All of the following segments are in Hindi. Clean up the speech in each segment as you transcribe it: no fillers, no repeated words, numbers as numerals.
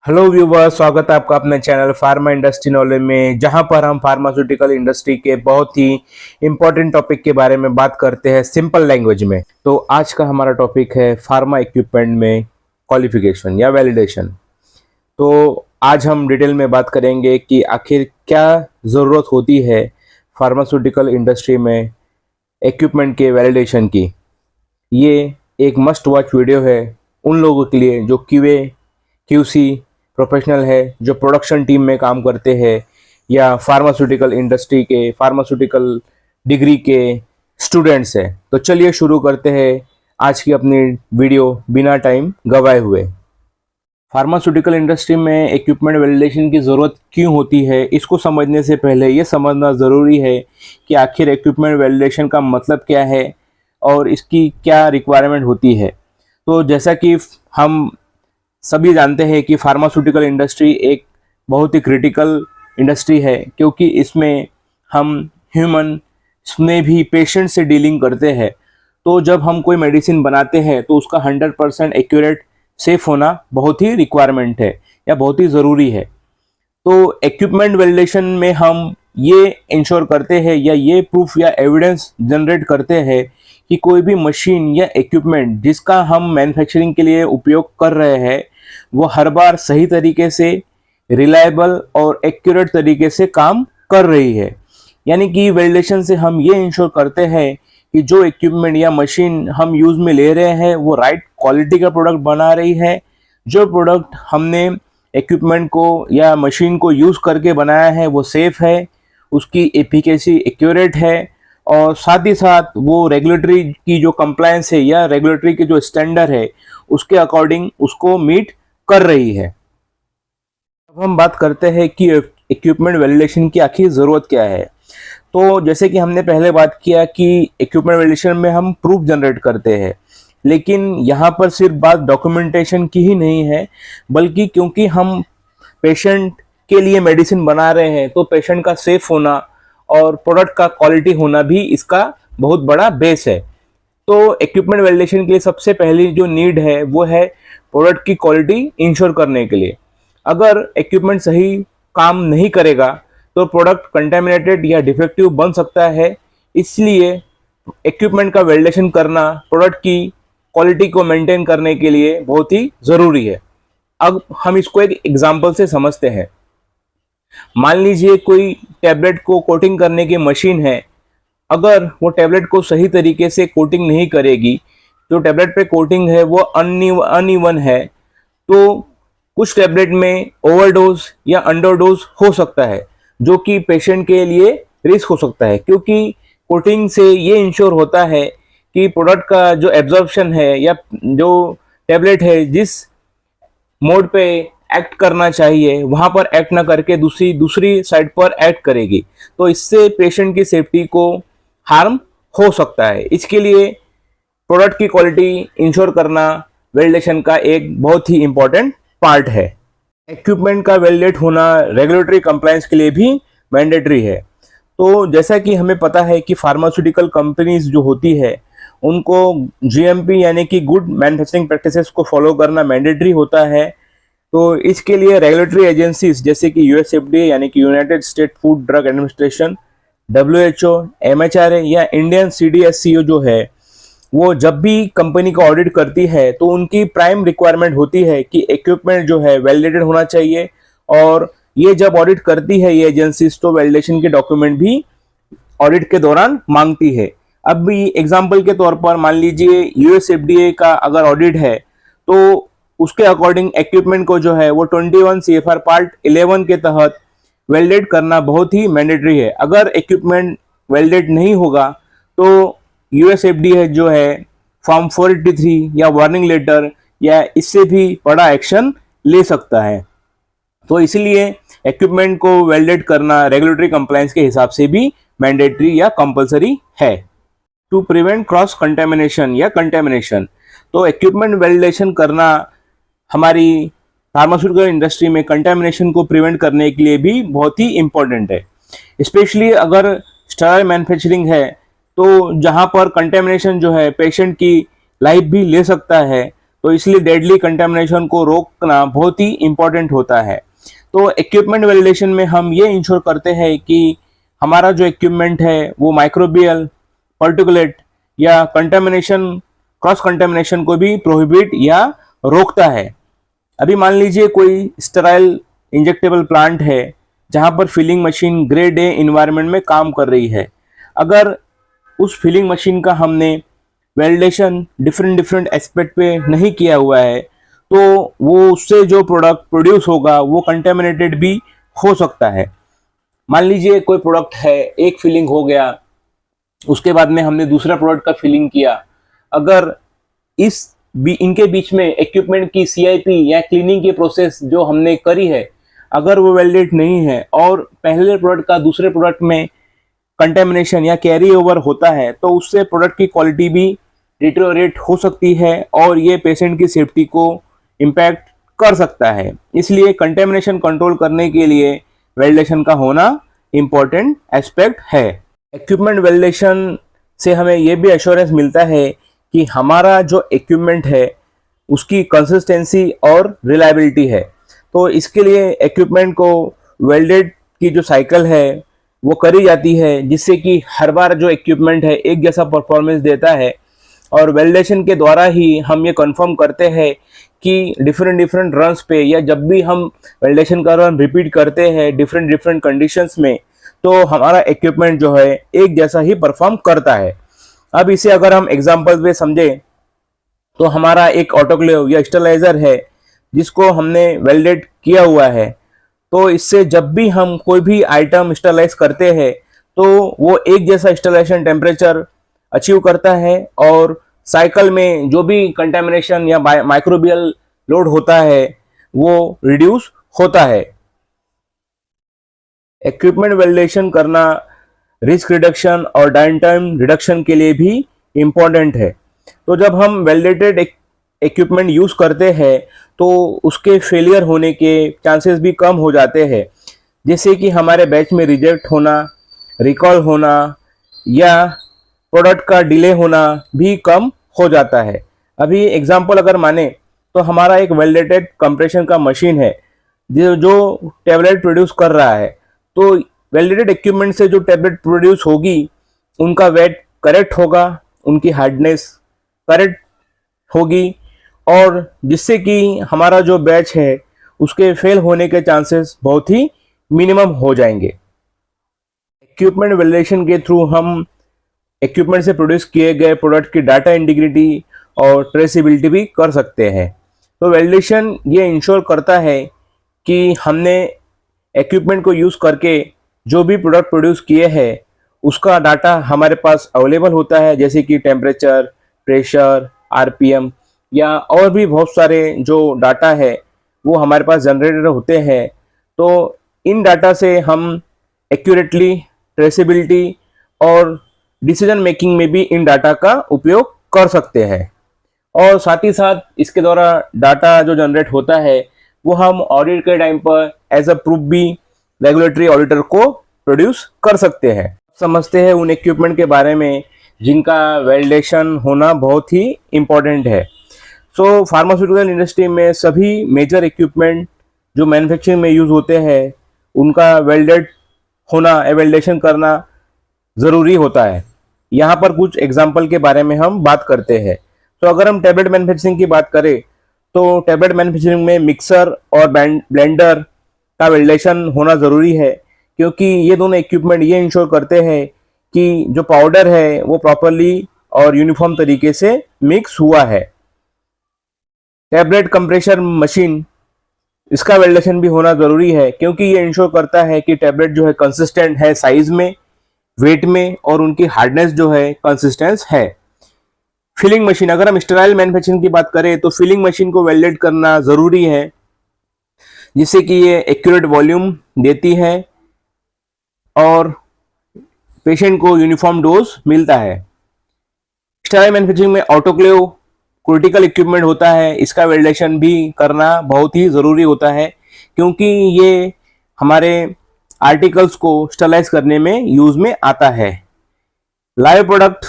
हेलो व्यूवर, स्वागत है आपका अपने चैनल फार्मा इंडस्ट्री नॉलेज में, जहां पर हम फार्मास्यूटिकल इंडस्ट्री के बहुत ही इंपॉर्टेंट टॉपिक के बारे में बात करते हैं सिंपल लैंग्वेज में। तो आज का हमारा टॉपिक है फार्मा इक्विपमेंट में क्वालिफिकेशन या वैलिडेशन। तो आज हम डिटेल में बात करेंगे कि आखिर क्या ज़रूरत होती है फार्मास्यूटिकल इंडस्ट्री में इक्विपमेंट के वैलिडेशन की। ये एक मस्ट वॉच वीडियो है उन लोगों के लिए जो क्यूसी प्रोफेशनल है, जो प्रोडक्शन टीम में काम करते हैं, या फार्मास्यूटिकल इंडस्ट्री के फार्मास्यूटिकल डिग्री के स्टूडेंट्स हैं। तो चलिए शुरू करते हैं आज की अपनी वीडियो बिना टाइम गवाए हुए। फार्मास्यूटिकल इंडस्ट्री में इक्विपमेंट वैलिडेशन की ज़रूरत क्यों होती है, इसको समझने से पहले ये समझना ज़रूरी है कि आखिर इक्विपमेंट वैलिडेशन का मतलब क्या है और इसकी क्या रिक्वायरमेंट होती है। तो जैसा कि हम सभी जानते हैं कि फार्मास्यूटिकल इंडस्ट्री एक बहुत ही क्रिटिकल इंडस्ट्री है, क्योंकि इसमें हम ह्यूमन में भी पेशेंट से डीलिंग करते हैं। तो जब हम कोई मेडिसिन बनाते हैं तो उसका 100% एक्यूरेट सेफ होना बहुत ही रिक्वायरमेंट है या बहुत ही ज़रूरी है। तो इक्विपमेंट वैलिडेशन में हम ये इंश्योर करते हैं या ये प्रूफ या एविडेंस जनरेट करते हैं कि कोई भी मशीन या इक्विपमेंट जिसका हम मैन्युफैक्चरिंग के लिए उपयोग कर रहे हैं वो हर बार सही तरीके से, रिलायबल और एक्यूरेट तरीके से काम कर रही है। यानी कि वैलिडेशन से हम ये इंश्योर करते हैं कि जो इक्विपमेंट या मशीन हम यूज़ में ले रहे हैं वो राइट क्वालिटी का प्रोडक्ट बना रही है। जो प्रोडक्ट हमने इक्विपमेंट को या मशीन को यूज़ करके बनाया है वो सेफ है, उसकी एफिकेसी एक्यूरेट है, और साथ ही साथ वो रेगुलेटरी की जो कंप्लायंस है या रेगुलेटरी के जो स्टैंडर्ड है उसके अकॉर्डिंग उसको मीट कर रही है। अब हम बात करते हैं कि इक्विपमेंट वैलिडेशन की आखिर ज़रूरत क्या है। तो जैसे कि हमने पहले बात किया कि इक्विपमेंट वैलिडेशन में हम प्रूफ जनरेट करते हैं, लेकिन यहाँ पर सिर्फ बात डॉक्यूमेंटेशन की ही नहीं है, बल्कि क्योंकि हम पेशेंट के लिए मेडिसिन बना रहे हैं तो पेशेंट का सेफ होना और प्रोडक्ट का क्वालिटी होना भी इसका बहुत बड़ा बेस है। तो इक्विपमेंट वैलिडेशन के लिए सबसे पहली जो नीड है वो है प्रोडक्ट की क्वालिटी इंश्योर करने के लिए। अगर इक्विपमेंट सही काम नहीं करेगा तो प्रोडक्ट कंटेमिनेटेड या डिफेक्टिव बन सकता है। इसलिए इक्विपमेंट का वैलिडेशन करना प्रोडक्ट की क्वालिटी को मेंटेन करने के लिए बहुत ही ज़रूरी है। अब हम इसको एक एग्जांपल से समझते हैं। मान लीजिए कोई टैबलेट को कोटिंग करने की मशीन है। अगर वो टैबलेट को सही तरीके से कोटिंग नहीं करेगी, जो टैबलेट पे कोटिंग है वो अनइवन है, तो कुछ टैबलेट में ओवरडोज या अंडरडोज हो सकता है, जो कि पेशेंट के लिए रिस्क हो सकता है। क्योंकि कोटिंग से ये इंश्योर होता है कि प्रोडक्ट का जो एब्जॉर्प्शन है या जो टैबलेट है जिस मोड पे एक्ट करना चाहिए वहाँ पर एक्ट ना करके दूसरी साइड पर एक्ट करेगी, तो इससे पेशेंट की सेफ्टी को हार्म हो सकता है। इसके लिए प्रोडक्ट की क्वालिटी इंश्योर करना वैलिडेशन का एक बहुत ही इंपॉर्टेंट पार्ट है। इक्विपमेंट का वैलिडेट होना रेगुलेटरी कंप्लायंस के लिए भी मैंडेटरी है। तो जैसा कि हमें पता है कि फार्मास्यूटिकल कंपनीज जो होती है उनको जीएमपी यानी कि गुड मैन्युफैक्चरिंग प्रैक्टिसेस को फॉलो करना मैंडेटरी होता है। तो इसके लिए रेगुलेटरी एजेंसीज जैसे कि यूएसएफडीए यानी कि United state food drug administration, WHO, MHRA या इंडियन सीडीएससीओ जो है वो जब भी कंपनी को ऑडिट करती है तो उनकी प्राइम रिक्वायरमेंट होती है कि इक्विपमेंट जो है वैलिडेटेड होना चाहिए। और ये जब ऑडिट करती है ये एजेंसीज तो वैलिडेशन के डॉक्यूमेंट भी ऑडिट के दौरान मांगती है। अब भी एग्जांपल के तौर पर मान लीजिए यूएसएफडीए का अगर ऑडिट है तो उसके अकॉर्डिंग इक्विपमेंट को जो है वो 21 सीएफआर पार्ट 11 के तहत वैलिडेट करना बहुत ही मैंडेटरी है। अगर इक्विपमेंट वैलिडेट नहीं होगा तो यूएसएफडीए जो है फॉर्म 483 या वार्निंग लेटर या इससे भी बड़ा एक्शन ले सकता है। तो इसलिए इक्विपमेंट को वैलिडेट करना रेगुलेटरी कंप्लायंस के हिसाब से भी मैंडेटरी या कंपलसरी है। टू प्रिवेंट क्रॉस कंटेमिनेशन या कंटेमिनेशन, तो इक्विपमेंट वैलिडेशन करना हमारी फार्मास्यूटिकल इंडस्ट्री में कंटेमिनेशन को प्रिवेंट करने के लिए भी बहुत ही इम्पोर्टेंट है। स्पेशली अगर स्टेराइल मैन्युफैक्चरिंग है तो जहाँ पर कंटेमिनेशन जो है पेशेंट की लाइफ भी ले सकता है, तो इसलिए डेडली कंटेमिनेशन को रोकना बहुत ही इंपॉर्टेंट होता है। तो इक्विपमेंट वैलिडेशन में हम ये इंश्योर करते हैं कि हमारा जो इक्विपमेंट है वो माइक्रोबियल, पर्टिकुलेट या कंटेमिनेशन, क्रॉस कंटेमिनेशन को भी प्रोहिबिट या रोकता है। अभी मान लीजिए कोई स्टेराइल इंजेक्टेबल प्लांट है जहां पर filling machine grade A environment में काम कर रही है। अगर उस फिलिंग मशीन का हमने वैलिडेशन डिफरेंट एस्पेक्ट पे नहीं किया हुआ है तो वो उससे जो प्रोडक्ट प्रोड्यूस होगा वो कंटेमिनेटेड भी हो सकता है। मान लीजिए कोई प्रोडक्ट है, एक फिलिंग हो गया, उसके बाद में हमने दूसरा प्रोडक्ट का फिलिंग किया। अगर इनके बीच में इक्विपमेंट की CIP या क्लीनिंग की प्रोसेस जो हमने करी है अगर वो वैलिडेट नहीं है और पहले प्रोडक्ट का दूसरे प्रोडक्ट में कंटेमिनेशन या कैरी ओवर होता है तो उससे प्रोडक्ट की क्वालिटी भी डिटेरियोरेट हो सकती है और ये पेशेंट की सेफ्टी को इम्पैक्ट कर सकता है। इसलिए कंटेमिनेशन कंट्रोल करने के लिए वैलिडेशन का होना इम्पोर्टेंट एस्पेक्ट है। इक्विपमेंट वैलिडेशन से हमें ये भी एश्योरेंस मिलता है कि हमारा जो इक्विपमेंट है उसकी कंसिस्टेंसी और रिलायबिलिटी है। तो इसके लिए इक्विपमेंट को वेल्डेड की जो साइकिल है वो करी जाती है जिससे कि हर बार जो इक्विपमेंट है एक जैसा परफॉर्मेंस देता है और वैलिडेशन के द्वारा ही हम ये कंफर्म करते हैं कि डिफरेंट रन्स पे या जब भी हम वैलिडेशन का रन रिपीट करते हैं डिफरेंट कंडीशंस में तो हमारा इक्विपमेंट जो है एक जैसा ही परफॉर्म करता है। अब इसे अगर हम एग्जांपल पे समझे तो हमारा एक ऑटोक्लेव या स्टरलाइजर है जिसको हमने वैलिडेट किया हुआ है। तो इससे जब भी हम कोई भी आइटम स्टरलाइज करते हैं तो वो एक जैसा स्टरलाइजेशन टेम्परेचर अचीव करता है और साइकिल में जो भी कंटेमिनेशन या माइक्रोबियल लोड होता है वो रिड्यूस होता है। इक्विपमेंट वैलिडेशन करना रिस्क रिडक्शन और डाउन टाइम रिडक्शन के लिए भी इम्पोर्टेंट है। तो जब हम वैलिडेटेड इक्विपमेंट यूज करते हैं तो उसके फेलियर होने के चांसेस भी कम हो जाते हैं, जैसे कि हमारे बैच में रिजेक्ट होना, रिकॉल होना या प्रोडक्ट का डिले होना भी कम हो जाता है। अभी एग्जांपल अगर माने तो हमारा एक वैलिडेटेड कंप्रेशन का मशीन है जो टैबलेट प्रोड्यूस कर रहा है। तो वैलिडेटेड इक्विपमेंट से जो टैबलेट प्रोड्यूस होगी उनका वेट करेक्ट होगा, उनकी हार्डनेस करेक्ट होगी और जिससे कि हमारा जो बैच है उसके फेल होने के चांसेस बहुत ही मिनिमम हो जाएंगे। इक्विपमेंट वैलिडेशन के थ्रू हम इक्विपमेंट से प्रोड्यूस किए गए प्रोडक्ट की डाटा इंटीग्रिटी और ट्रेसेबिलिटी भी कर सकते हैं। तो वैलिडेशन ये इंश्योर करता है कि हमने इक्विपमेंट को यूज़ करके जो भी प्रोडक्ट प्रोड्यूस किए हैं उसका डाटा हमारे पास अवेलेबल होता है, जैसे कि टेम्परेचर, प्रेशर, RPM या और भी बहुत सारे जो डाटा है वो हमारे पास जनरेटेड होते हैं। तो इन डाटा से हम एक्यूरेटली ट्रेसेबिलिटी और डिसीजन मेकिंग में भी इन डाटा का उपयोग कर सकते हैं। और साथ ही साथ इसके द्वारा डाटा जो जनरेट होता है वो हम ऑडिट के टाइम पर एज अ प्रूफ भी रेगुलेटरी ऑडिटर को प्रोड्यूस कर सकते हैं। समझते हैं उन इक्विपमेंट के बारे में जिनका वैलिडेशन होना बहुत ही इम्पोर्टेंट है। सो फार्मास्यूटिकल इंडस्ट्री में सभी मेजर इक्विपमेंट जो मैन्युफैक्चरिंग में यूज़ होते हैं उनका वैलिडेट होना, वैलिडेशन करना ज़रूरी होता है। यहाँ पर कुछ एग्जाम्पल के बारे में हम बात करते हैं। तो अगर हम टैबलेट मैन्युफैक्चरिंग की बात करें तो टैबलेट मैन्युफैक्चरिंग में मिक्सर और ब्लेंडर का वैलिडेशन होना ज़रूरी है, क्योंकि ये दोनों इक्विपमेंट ये इंश्योर करते हैं कि जो पाउडर है वो प्रॉपरली और यूनिफॉर्म तरीके से मिक्स हुआ है। टैबलेट कंप्रेशर मशीन, इसका वैलिडेशन भी होना ज़रूरी है क्योंकि ये इंश्योर करता है कि टैबलेट जो है कंसिस्टेंट है साइज में, वेट में और उनकी हार्डनेस जो है कंसिस्टेंस है। फिलिंग मशीन, अगर हम स्टेराइल मैन्युफैक्चरिंग की बात करें तो फिलिंग मशीन को वैलिडेट करना ज़रूरी है जिससे कि ये एक्यूरेट वॉल्यूम देती है और पेशेंट को यूनिफॉर्म डोज मिलता है। स्टेराइल मैन्युफैक्चरिंग में ऑटोक्लेव क्रिटिकल इक्विपमेंट होता है, इसका वैलिडेशन भी करना बहुत ही ज़रूरी होता है क्योंकि ये हमारे आर्टिकल्स को स्टरलाइज करने में यूज़ में आता है। लाइव प्रोडक्ट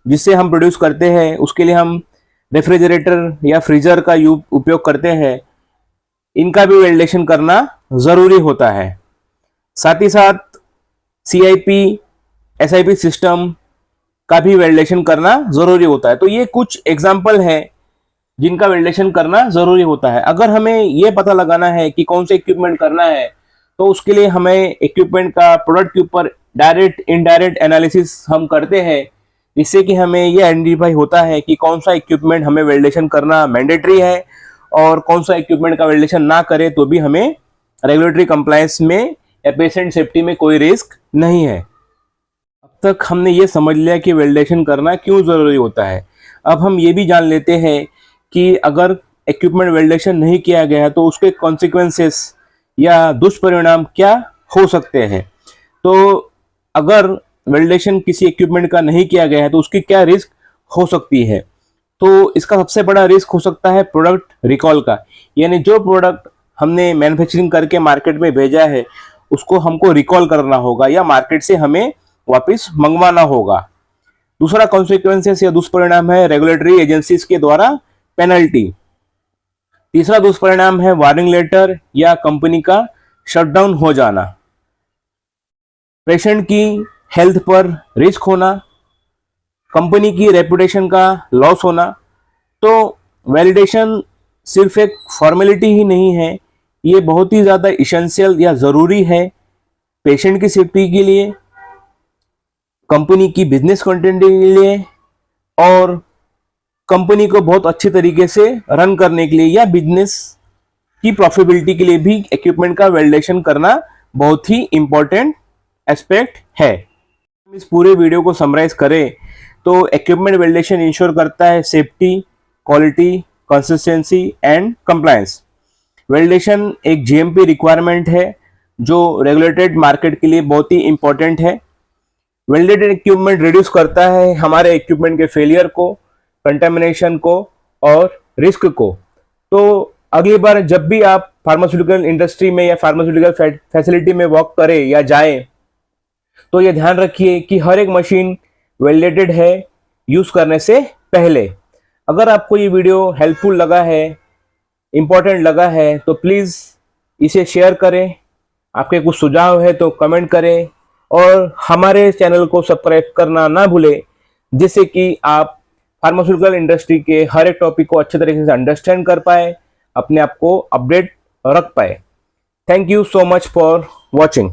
जिससे हम प्रोड्यूस करते हैं उसके लिए हम रेफ्रिजरेटर या फ्रीजर का उपयोग करते हैं, इनका भी वेलिडेशन करना जरूरी होता है। साथ ही साथ CIP SIP सिस्टम का भी वेलिडेशन करना जरूरी होता है। तो ये कुछ एग्जाम्पल है जिनका वेलिडेशन करना जरूरी होता है। अगर हमें ये पता लगाना है कि कौन से इक्विपमेंट करना है, तो उसके लिए हमें इक्विपमेंट का प्रोडक्ट के ऊपर डायरेक्ट इनडायरेक्ट एनालिसिस हम करते हैं, जिससे कि हमें ये आइडेंटिफाई होता है कि कौन सा इक्विपमेंट हमें वेलिडेशन करना मैंडेटरी है और कौन सा इक्विपमेंट का वेलिडेशन ना करे तो भी हमें रेगुलेटरी कंप्लायंस में या पेशेंट सेफ्टी में कोई रिस्क नहीं है। अब तक हमने ये समझ लिया कि वेलिडेशन करना क्यों जरूरी होता है। अब हम ये भी जान लेते हैं कि अगर इक्विपमेंट वेलिडेशन नहीं किया गया है तो उसके कॉन्सिक्वेंसेस या दुष्परिणाम क्या हो सकते हैं। तो अगर वेलिडेशन किसी इक्विपमेंट का नहीं किया गया है तो उसकी क्या रिस्क हो सकती है। तो इसका सबसे बड़ा रिस्क हो सकता है प्रोडक्ट रिकॉल का, यानी जो प्रोडक्ट हमने मैन्युफैक्चरिंग करके मार्केट में भेजा है उसको हमको रिकॉल करना होगा या मार्केट से हमें वापस मंगवाना होगा। दूसरा कॉन्सिक्वेंसेस या दुष्परिणाम है रेगुलेटरी एजेंसीज के द्वारा पेनल्टी। तीसरा दुष्परिणाम है वार्निंग लेटर या कंपनी का शटडाउन हो जाना। पेशेंट की हेल्थ पर रिस्क होना, कंपनी की रेपुटेशन का लॉस होना। तो वैलिडेशन सिर्फ एक फॉर्मेलिटी ही नहीं है, ये बहुत ही ज़्यादा इसेंशियल या ज़रूरी है पेशेंट की सेफ्टी के लिए, कंपनी की बिजनेस कंटिन्यूटी के लिए और कंपनी को बहुत अच्छे तरीके से रन करने के लिए या बिजनेस की प्रॉफिटेबिलिटी के लिए भी इक्विपमेंट का वैलिडेशन करना बहुत ही इंपॉर्टेंट एस्पेक्ट है। इस पूरे वीडियो को समराइज करें तो इक्विपमेंट वैलिडेशन इंश्योर करता है safety, quality, consistency and compliance. Validation एक GMP रिक्वायरमेंट है जो रेगुलेटेड मार्केट के लिए बहुत ही इंपॉर्टेंट है। वैलिडेटेड इक्विपमेंट रिड्यूस करता है हमारे इक्विपमेंट के फेलियर को, कंटेमिनेशन को और रिस्क को। तो अगली बार जब भी आप फार्मास्यूटिकल इंडस्ट्री में या फार्मास्यूटिकल फैसिलिटी में वर्क करें या जाएं, तो ये ध्यान रखिए कि हर एक मशीन वैलिडेटेड है यूज करने से पहले। अगर आपको ये वीडियो हेल्पफुल लगा है, इंपॉर्टेंट लगा है, तो प्लीज़ इसे शेयर करें। आपके कुछ सुझाव है तो कमेंट करें और हमारे चैनल को सब्सक्राइब करना ना भूलें, जिससे कि आप फार्मास्यूटिकल इंडस्ट्री के हर एक टॉपिक को अच्छे तरीके से अंडरस्टैंड कर पाए, अपने आप को अपडेट रख पाए। Thank you so much for watching.